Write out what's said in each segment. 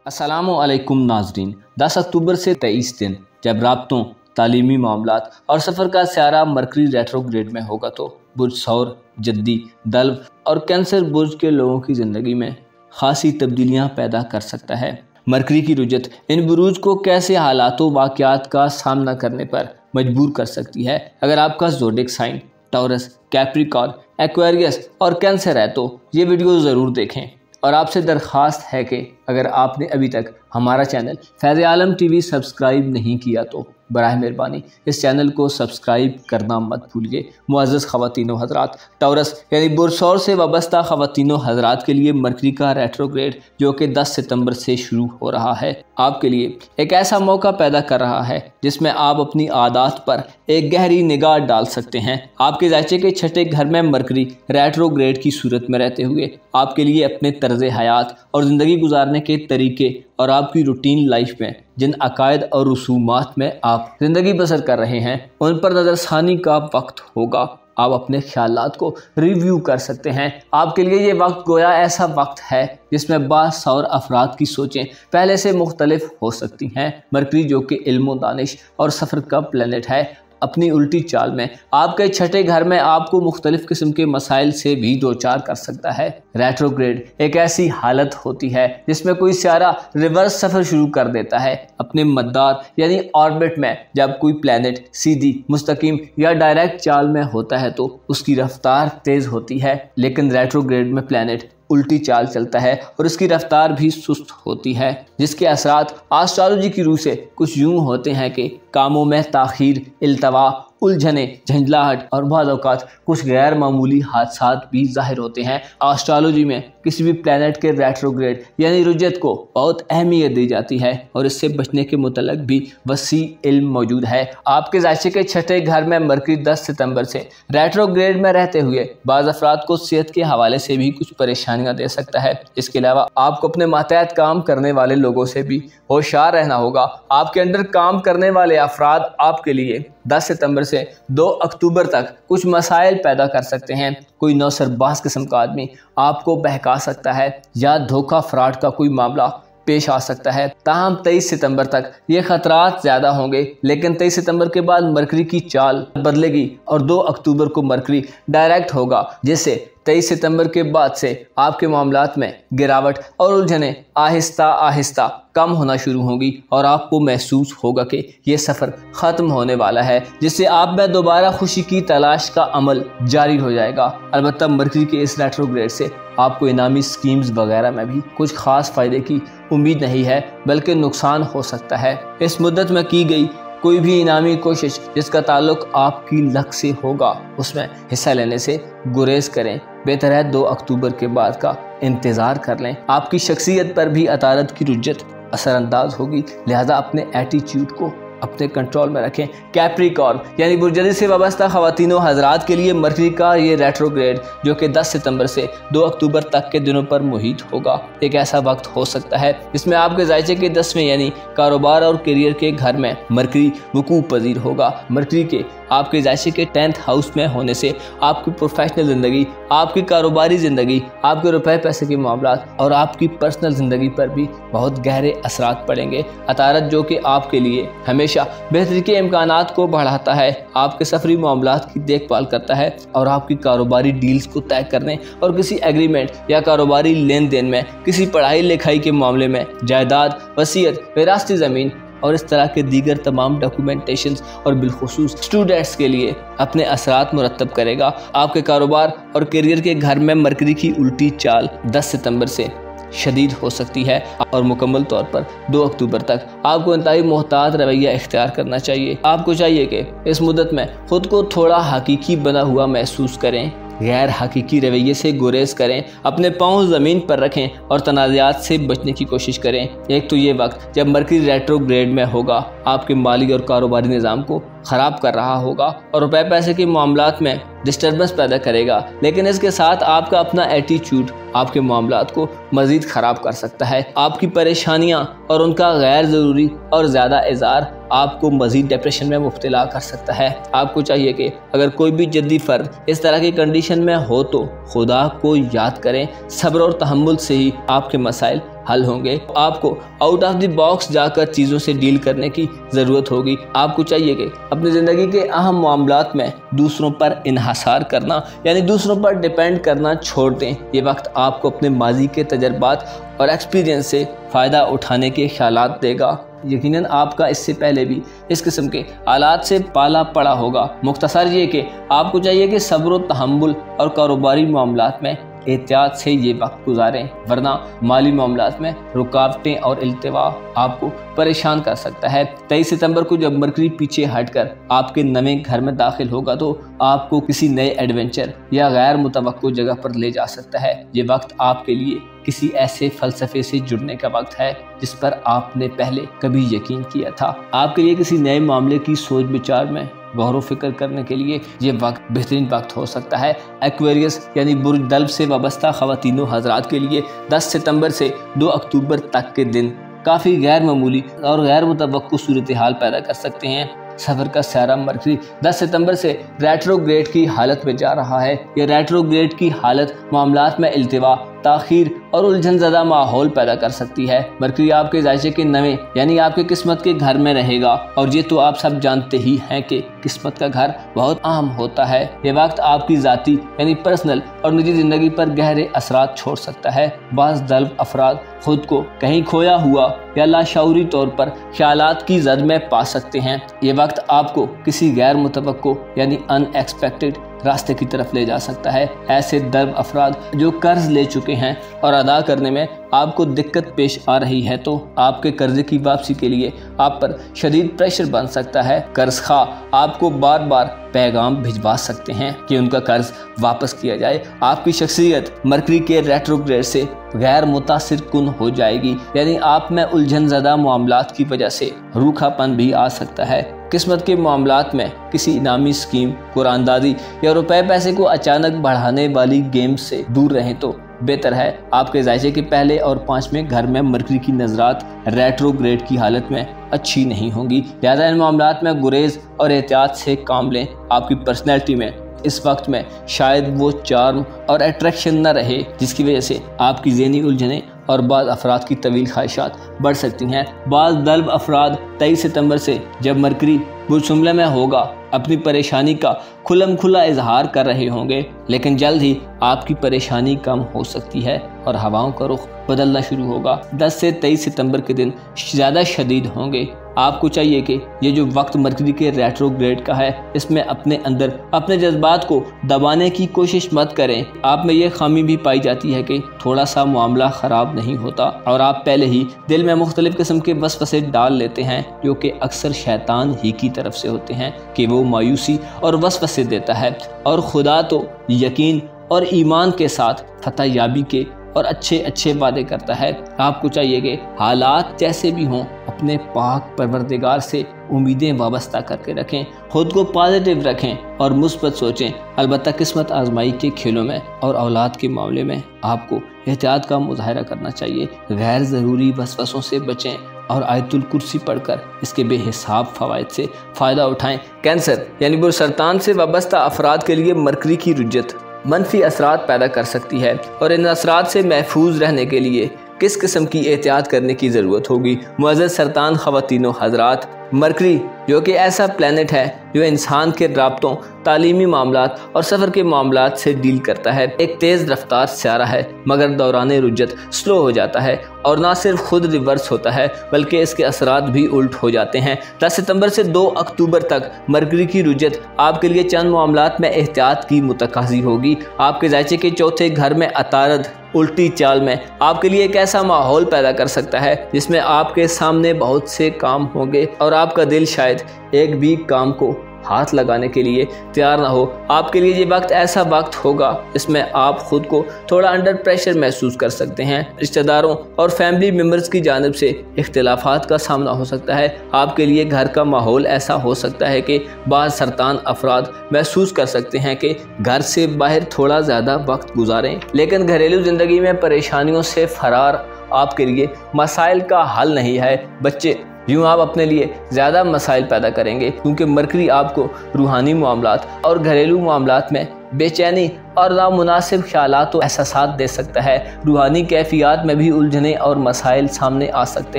अस्सलामुअलैकुम नाजरीन। 10 अक्टूबर से 23 दिन जब राब्तों, तालीमी मामलात और सफ़र का स्यारा मरकरी रेट्रोग्रेड में होगा तो बुर्ज सौर, जद्दी, दल्व और कैंसर बुर्ज के लोगों की ज़िंदगी में खासी तब्दीलियाँ पैदा कर सकता है। मरकरी की रुजत इन बुरूज को कैसे हालातों वाक़यात का सामना करने पर मजबूर कर सकती है। अगर आपका zodiac sign Taurus, Capricorn, Aquarius और कैंसर है तो ये वीडियो ज़रूर देखें। और आपसे दरख्वास्त है कि अगर आपने अभी तक हमारा चैनल फैज़ आलम टीवी सब्सक्राइब नहीं किया तो बराह मेहरबानी इस चैनल को सब्सक्राइब करना मत भूलिए। मुअज़्ज़ज़ ख़वातीनो हज़रात, टॉरस यानी बुर्ज सौर से वाबस्ता ख़वातीनो हज़रात के लिए मरकरी का रेट्रोग्रेड जो कि 10 सितंबर से शुरू हो रहा है आपके लिए एक ऐसा मौका पैदा कर रहा है जिसमें आप अपनी आदत पर एक गहरी निगाह डाल सकते हैं। आपके ज़ायचे के छठे घर में मरकरी रेट्रोग्रेड की सूरत में रहते हुए आपके लिए अपने तर्ज़ हयात और ज़िंदगी गुजारने के तरीके और आपकी रूटीन लाइफ में जिन अकायद और रसूमात में आप ज़िंदगी बसर कर रहे हैं उन पर नज़रसानी का वक्त होगा। आप अपने ख्यालात को रिव्यू कर सकते हैं। आपके लिए ये वक्त गोया ऐसा वक्त है जिसमें बासौर अफराद की सोचें पहले से मुख्तलिफ हो सकती हैं। मरकरी जो कि इल्म व दानिश और सफ़र का प्लैनेट है अपनी उल्टी चाल में आपके छठे घर में आपको मुख्तलिफ किस्म के मसाइल से भी दो चार कर सकता है। रेट्रोग्रेड एक ऐसी हालत होती है जिसमें कोई सियारा रिवर्स सफ़र शुरू कर देता है अपने मद्दार यानी ऑर्बिट में। जब कोई प्लैनेट सीधी, मुस्तकीम या डायरेक्ट चाल में होता है तो उसकी रफ्तार तेज़ होती है, लेकिन रेट्रोग्रेड में प्लैनेट उल्टी चाल चलता है और इसकी रफ्तार भी सुस्त होती है, जिसके असरात एस्ट्रोलॉजी की रूह से कुछ यूँ होते हैं कि कामों में ताख़ीर, इल्तवा, उलझने, झंझलाहट और बाद औक़ात कुछ गैर मामूली हादसात भी ज़ाहिर होते हैं। एस्ट्रोलॉजी में किसी भी प्लैनेट के रेट्रोग्रेड यानी रुजत को बहुत अहमियत दी जाती है और इससे बचने के मुतल्लिक़ भी वसी इल्म मौजूद है। आपके ज़ायचे के छठे घर में मरकरी 10 सितंबर से रेट्रोग्रेड में रहते हुए बाज़ अफराद को सेहत के हवाले से भी कुछ परेशानियाँ दे सकता है। इसके अलावा आपको अपने मातहत काम करने वाले लोगों से भी होशियार रहना होगा। आपके अंडर काम करने वाले अफराद आपके लिए 10 सितंबर से 2 अक्टूबर तक कुछ मसाइल पैदा कर सकते हैं। कोई नौसरबाज किस्म का आदमी आपको बहका सकता है या धोखा फ्रॉड का कोई मामला पेश आ सकता है। ताहम 23 सितंबर तक ये खतरात ज़्यादा होंगे, लेकिन 23 सितंबर के बाद मरकरी की चाल बदलेगी और 2 अक्टूबर को मरकरी डायरेक्ट होगा, जिससे 23 सितंबर के बाद से आपके मामलात में गिरावट और उलझने आहिस्ता आहिस्ता कम होना शुरू होंगी और आपको महसूस होगा कि ये सफ़र ख़त्म होने वाला है, जिससे आप में दोबारा खुशी की तलाश का अमल जारी हो जाएगा। अलबत्ता मरकरी के इस रेट्रोग्रेड से आपको इनामी स्कीम्स वगैरह में भी कुछ ख़ास फ़ायदे की उम्मीद नहीं है, बल्कि नुकसान हो सकता है। इस मुद्दत में की गई कोई भी इनामी कोशिश जिसका ताल्लुक आपकी लक से होगा उसमें हिस्सा लेने से गुरेज करें। बेहतर है 2 अक्टूबर के बाद का इंतज़ार कर लें। आपकी शख्सियत पर भी अतारत की रुजत असरअंदाज होगी, लिहाजा अपने एटीट्यूड को अपने कंट्रोल में रखें। कैप्रिकॉर्न यानी बुर्जदी से वाबस्ता ख़वातीनो हज़रात के लिए मरकरी का ये रेट्रोग्रेड जो कि 10 सितंबर से 2 अक्टूबर तक के दिनों पर मुहित होगा एक ऐसा वक्त हो सकता है जिसमें आपके ज़ायचे के 10वें यानी कारोबार और करियर के घर में मरकरी वकूफ़ पजीर होगा। मरकरी के आपके ज़ायचे के 10th हाउस में होने से आपकी प्रोफेशनल ज़िंदगी, आपकी कारोबारी ज़िंदगी, आपके रुपए पैसे के मामलात और आपकी पर्सनल ज़िंदगी पर भी बहुत गहरे असरात पड़ेंगे। अतारत जो कि आपके लिए हमेशा बेहतरी के इम्कानात को बढ़ाता है, आपके सफरी मामलात की देखभाल करता है और आपकी कारोबारी डील्स को तय करने और किसी एग्रीमेंट या कारोबारी लेन देन में, किसी पढ़ाई लिखाई के मामले में, जायदाद, वसीयत, विरासती ज़मीन और इस तरह के दीगर तमाम डॉक्यूमेंटेशंस और बिलखुसूस स्टूडेंट्स के लिए अपने असरात मुरतब करेगा। आपके कारोबार और करियर के घर में मरकरी की उल्टी चाल 10 सितंबर से शदीद हो सकती है और मुकम्मल तौर पर 2 अक्टूबर तक आपको इंतहाई मोहतात रवैया इख्तियार करना चाहिए। आपको चाहिए कि इस मुद्दत में ख़ुद को थोड़ा हकीकी बना हुआ महसूस करें, गैर हकीकी रवैये से गुरेज करें, अपने पाँव ज़मीन पर रखें और तनाज़ात से बचने की कोशिश करें। एक तो ये वक्त जब मरकरी रेट्रोग्रेड में होगा आपके माली और कारोबारी निज़ाम को ख़राब कर रहा होगा और रुपए पैसे के मामलात में डिस्टर्बेंस पैदा करेगा, लेकिन इसके साथ आपका अपना एटीट्यूड आपके मामलात को मज़ीद ख़राब कर सकता है। आपकी परेशानियाँ और उनका गैर ज़रूरी और ज़्यादा इज़हार आपको मजीद डिप्रेशन में मुब्तला कर सकता है। आपको चाहिए कि अगर कोई भी जद्दी फ़र्द इस तरह की कंडीशन में हो तो खुदा को याद करें। सब्र और तहम्मुल से ही आपके मसाइल हल होंगे। आपको आउट ऑफ द बॉक्स जाकर चीज़ों से डील करने की ज़रूरत होगी। आपको चाहिए कि अपनी ज़िंदगी के अहम मामलात में दूसरों पर इन्हसार करना यानी दूसरों पर डिपेंड करना छोड़ दें। ये वक्त आपको अपने माजी के तजर्बात और एक्सपीरियंस से फ़ायदा उठाने के ख्यालात देगा। यकीनन आपका इससे पहले भी इस किस्म के हालात से पाला पड़ा होगा। मुख्तसर ये कि आपको चाहिए कि सब्र व तहम्मुल और कारोबारी मामलात में एहतियात से ये वक्त गुजारें, वरना माली मामलात में रुकावटें और इल्तिवा आपको परेशान कर सकता है। 23 सितंबर को जब मरकरी पीछे हटकर आपके नए घर में दाखिल होगा तो आपको किसी नए एडवेंचर या गैर मुतवक्को जगह पर ले जा सकता है। ये वक्त आपके लिए किसी ऐसे फ़लसफ़े से जुड़ने का वक्त है जिस पर आपने पहले कभी यकीन किया था। आपके लिए किसी नए मामले की सोच विचार में गौर फिक्र करने के लिए ये वक्त बेहतरीन वक्त हो सकता है। एक्वेरियस यानी बुर्ज दल्ब से वाबस्ता ख़वातीनों हज़रात के लिए 10 सितंबर से 2 अक्टूबर तक के दिन काफ़ी गैर मामूली और गैर मुतवक्को सूरत हाल पैदा कर सकते हैं। सफ़र का सारा मरकरी 10 सितंबर से रेट्रोग्रेड की हालत में जा रहा है। यह रेट्रोग्रेड की हालत मामलात में इल्तिवा, ताख़ीर और उलझनज़दा माहौल पैदा कर सकती है। मरकरी आपके जायचे के नवे यानी आपके किस्मत के घर में रहेगा और ये तो आप सब जानते ही हैं कि किस्मत का घर बहुत अहम होता है। ये वक्त आपकी ज़ाती यानी पर्सनल और निजी ज़िंदगी पर गहरे असरात छोड़ सकता है। बाज़ दल्ब अफराद खुद को कहीं खोया हुआ या लाशऊरी तौर पर ख्यालात की जद में पा सकते हैं। ये वक्त आपको किसी गैर मुतवक्को यानी अनएक्सपेक्टेड रास्ते की तरफ ले जा सकता है। ऐसे दर्ब अफराद जो कर्ज ले चुके हैं और अदा करने में आपको दिक्कत पेश आ रही है तो आपके कर्जे की वापसी के लिए आप पर शदीद प्रेशर बन सकता है। कर्ज खा आपको बार बार पैगाम भिजवा सकते हैं कि उनका कर्ज वापस किया जाए। आपकी शख्सियत मरकरी के रेट्रोग्रेड से गैर मुतासिर कुन हो जाएगी यानी आप में उलझनज़दा मामलात की वजह से रूखापन भी आ सकता है। किस्मत के मामलात में किसी इनामी स्कीम, कुरानदाजी या रुपए पैसे को अचानक बढ़ाने वाली गेम से दूर रहें तो बेहतर है। आपके जायचे के पहले और 5वें घर में मरकरी की नजरात रेट्रोग्रेड की हालत में अच्छी नहीं होंगी, लिहाजा इन मामलात में गुरेज और एहतियात से काम लें। आपकी पर्सनैलिटी में इस वक्त में शायद वो चार्म और अट्रैक्शन न रहे जिसकी वजह से आपकी ज़हनी उलझनें और बाज़ अफराद की तवील ख्वाहिशात बढ़ सकती हैं। बाज़ दल्ब अफराद 23 सितंबर से जब मरकरी बुर्ज शुमला में होगा अपनी परेशानी का खुलम खुला इजहार कर रहे होंगे, लेकिन जल्द ही आपकी परेशानी कम हो सकती है और हवाओं का रुख बदलना शुरू होगा। 10 से 23 सितंबर के दिन ज़्यादा शदीद होंगे। आपको चाहिए कि ये जो वक्त मरकरी के रेट्रोग्रेड का है इसमें अपने अंदर अपने जज्बात को दबाने की कोशिश मत करें। आप में ये खामी भी पाई जाती है कि थोड़ा सा मामला ख़राब नहीं होता और आप पहले ही दिल में मुख्तलिफ किस्म के वसवसे डाल लेते हैं जो कि अक्सर शैतान ही की तरफ से होते हैं कि वो मायूसी और वसवसे देता है और खुदा तो यकीन और ईमान के साथ फतह याबी के और अच्छे वादे करता है। आपको चाहिए कि हालात जैसे भी हों अपने पाक परवरदिगार से उम्मीदें वाबस्ता करके रखें, खुद को पॉजिटिव रखें और मुस्बत सोचें। अलबत्ता किस्मत आजमाई के खेलों में और औलाद के मामले में आपको एहतियात का मुजाहरा करना चाहिए। गैर ज़रूरी वसवसों से बचें और आयतुल कुर्सी पढ़कर इसके बेहिसाब फ़वाइद से फ़ायदा उठाएं। कैंसर यानी बुर्ज सरतान से वाबस्ता अफराद के लिए मरकरी की रुज्जत मनफी असरात पैदा कर सकती है और इन असरात से महफूज रहने के लिए किस किस्म की एहतियात करने की ज़रूरत होगी। मुअज़्ज़ज़ सरतान ख़वातीनो हज़रात, मरकरी जो कि ऐसा प्लैनेट है जो इंसान के राब्तों, तालीमी मामलात और सफ़र के मामलात से डील करता है, एक तेज़ रफ्तार सियारा है मगर दौरान रुज्जत स्लो हो जाता है और ना सिर्फ खुद रिवर्स होता है बल्कि इसके असरात भी उल्ट हो जाते हैं। 10 सितंबर से 2 अक्टूबर तक मरकरी की रुज्जत आपके लिए चंद मामलात में एहतियात की मुतकाज़ी होगी। आपके जायचे के चौथे घर में अतारद उल्टी चाल में आपके लिए एक ऐसा माहौल पैदा कर सकता है जिसमें आपके सामने बहुत से काम होंगे और आपका दिल शायद एक भी काम को हाथ लगाने के लिए तैयार ना हो। आपके लिए ये वक्त ऐसा वक्त होगा जिसमें आप खुद को थोड़ा अंडर प्रेशर महसूस कर सकते हैं। रिश्तेदारों और फैमिली मेम्बर्स की जानिब से इख्तिलाफात का सामना हो सकता है। आपके लिए घर का माहौल ऐसा हो सकता है कि बाज़ सरतान अफराद महसूस कर सकते हैं कि घर से बाहर थोड़ा ज़्यादा वक्त गुजारें, लेकिन घरेलू ज़िंदगी में परेशानियों से फरार आपके लिए मसाइल का हल नहीं है। बच्चे यूँ आप अपने लिए ज़्यादा मसाइल पैदा करेंगे, क्योंकि मरकरी आपको रूहानी मामलात और घरेलू मामलात में बेचैनी और नामुनासिब ख्यालात और एहसासात दे सकता है। रूहानी कैफियत में भी उलझने और मसाइल सामने आ सकते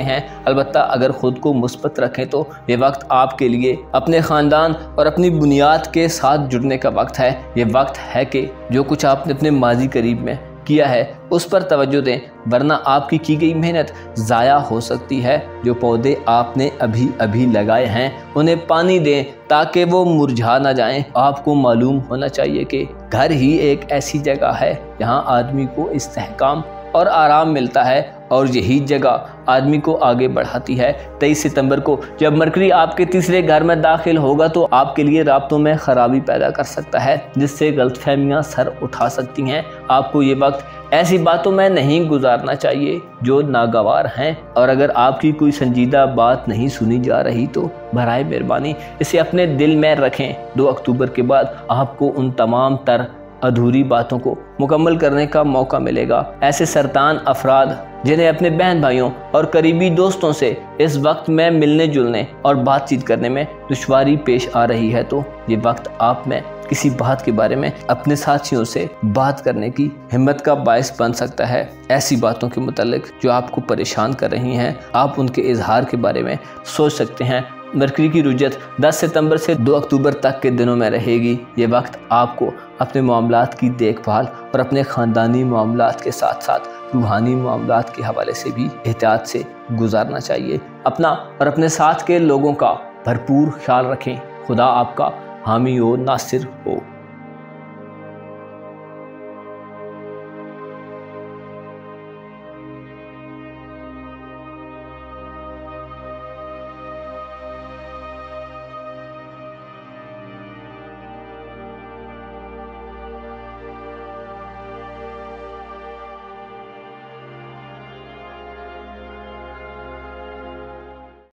हैं। अलबत्ता अगर ख़ुद को मुस्बत रखें तो ये वक्त आपके लिए अपने ख़ानदान और अपनी बुनियाद के साथ जुड़ने का वक्त है। ये वक्त है कि जो कुछ आपने अपने माजी करीब में किया है उस पर तवज्जो दें, वरना आपकी की गई मेहनत ज़ाया हो सकती है। जो पौधे आपने अभी अभी लगाए हैं उन्हें पानी दें ताकि वो मुरझा ना जाएं। आपको मालूम होना चाहिए कि घर ही एक ऐसी जगह है जहां आदमी को इस्तेहकाम और आराम मिलता है, और यही जगह आदमी को आगे बढ़ाती है। 23 सितंबर को जब मरकरी आपके तीसरे घर में दाखिल होगा तो आपके लिए राब्तों में ख़राबी पैदा कर सकता है, जिससे गलतफहमियां सर उठा सकती हैं। आपको ये वक्त ऐसी बातों में नहीं गुजारना चाहिए जो नागवार हैं, और अगर आपकी कोई संजीदा बात नहीं सुनी जा रही तो बराए मेहरबानी इसे अपने दिल में रखें। 2 अक्टूबर के बाद आपको उन तमाम तर अधूरी बातों को मुकम्मल करने का मौका मिलेगा। ऐसे सरतान अफराद जिन्हें अपने बहन भाइयों और करीबी दोस्तों से इस वक्त में मिलने जुलने और बातचीत करने में दुश्वारी पेश आ रही है, तो ये वक्त आप में किसी बात के बारे में अपने साथियों से बात करने की हिम्मत का बायस बन सकता है। ऐसी बातों के मुतालिक जो आपको परेशान कर रही हैं, आप उनके इजहार के बारे में सोच सकते हैं। मरकरी की रुजत 10 सितंबर से 2 अक्टूबर तक के दिनों में रहेगी। ये वक्त आपको अपने मामलात की देखभाल और अपने ख़ानदानी मामलात के साथ साथ रूहानी मामलात के हवाले से भी एहतियात से गुजारना चाहिए। अपना और अपने साथ के लोगों का भरपूर ख्याल रखें। खुदा आपका हामी और नासिर हो।